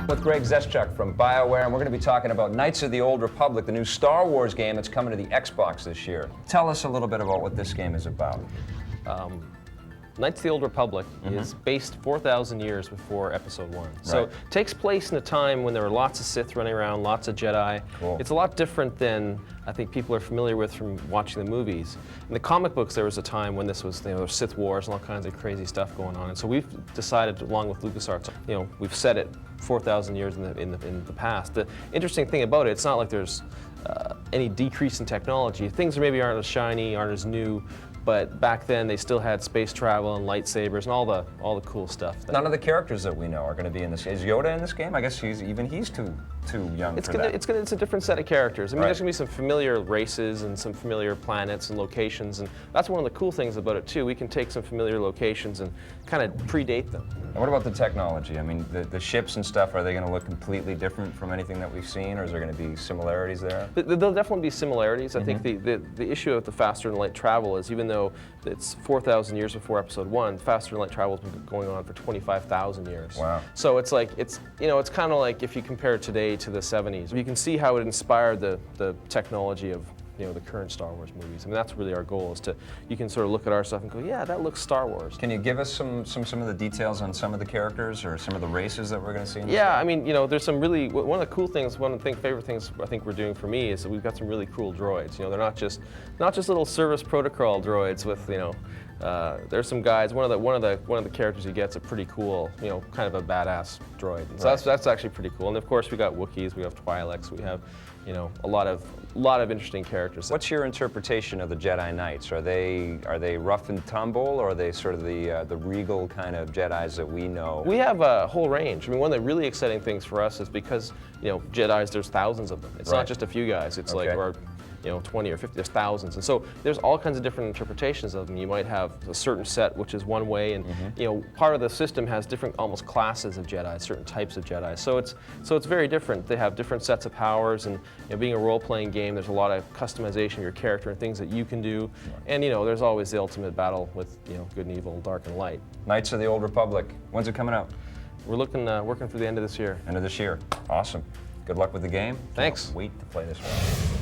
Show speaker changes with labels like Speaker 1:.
Speaker 1: With Greg Zeschuk from BioWare, and we're going to be talking about Knights of the Old Republic, the new Star Wars game that's coming to the Xbox this year. Tell us a little bit about what this game is about.
Speaker 2: Knights of the Old Republic is based 4,000 years before Episode 1. So it takes place in a time when there were lots of Sith running around, lots of Jedi.
Speaker 1: Cool.
Speaker 2: It's a lot different than I think people are familiar with from watching the movies. In the comic books, there was a time when this was, there were Sith wars and all kinds of crazy stuff going on. And so we've decided, along with LucasArts, we've set it 4,000 years in the past. The interesting thing about it, it's not like there's any decrease in technology. Things maybe aren't as shiny, aren't as new. But back then, they still had space travel and lightsabers and all the cool stuff.
Speaker 1: None of the characters that we know are going to be in this. Is Yoda in this game? I guess he's too young for that.
Speaker 2: It's a different set of characters. I mean, there's going to be some familiar races and some familiar planets and locations, and that's one of the cool things about it too. We can take some familiar locations and kind of predate them.
Speaker 1: And what about the technology? I mean, the ships and stuff, are they going to look completely different from anything that we've seen, or is there going to be similarities there?
Speaker 2: There'll definitely be similarities. I think the issue of the faster than light travel is, even though it's 4,000 years before Episode 1, faster than light travel has been going on for 25,000 years.
Speaker 1: Wow.
Speaker 2: So it's like, it's kind of like if you compare today to the 70s. You can see how it inspired the technology of the current Star Wars movies. I mean, that's really our goal, is you can sort of look at our stuff and go, yeah, that looks Star Wars.
Speaker 1: Can you give us some of the details on some of the characters or some of the races that we're going to see in this
Speaker 2: game?
Speaker 1: I
Speaker 2: mean, there's some really, one of the cool things, one of the favorite things I think we're doing for me is that we've got some really cool droids. They're not just little service protocol droids with, there's some guys, one of the characters he gets a pretty cool, kind of a badass droid. So that's actually pretty cool. And of course we got Wookiees, we have Twi'leks, we have, a lot of interesting characters.
Speaker 1: What's your interpretation of the Jedi Knights? Are they rough and tumble, or are they sort of the regal kind of Jedis that we know?
Speaker 2: We have a whole range. I mean, one of the really exciting things for us is because, Jedis, there's thousands of them. It's not just a few guys. It's like, or 20 or 50, there's thousands. And so there's all kinds of different interpretations of them. You might have a certain set which is one way, and part of the system has different almost classes of Jedi, certain types of Jedi. So it's very different. They have different sets of powers, and being a role-playing game, there's a lot of customization of your character and things that you can do. And there's always the ultimate battle with good and evil, dark and light.
Speaker 1: Knights of the Old Republic. When's it coming out?
Speaker 2: We're working for the end of this year.
Speaker 1: End of this year. Awesome. Good luck with the game.
Speaker 2: Thanks.
Speaker 1: Can't wait to play this one.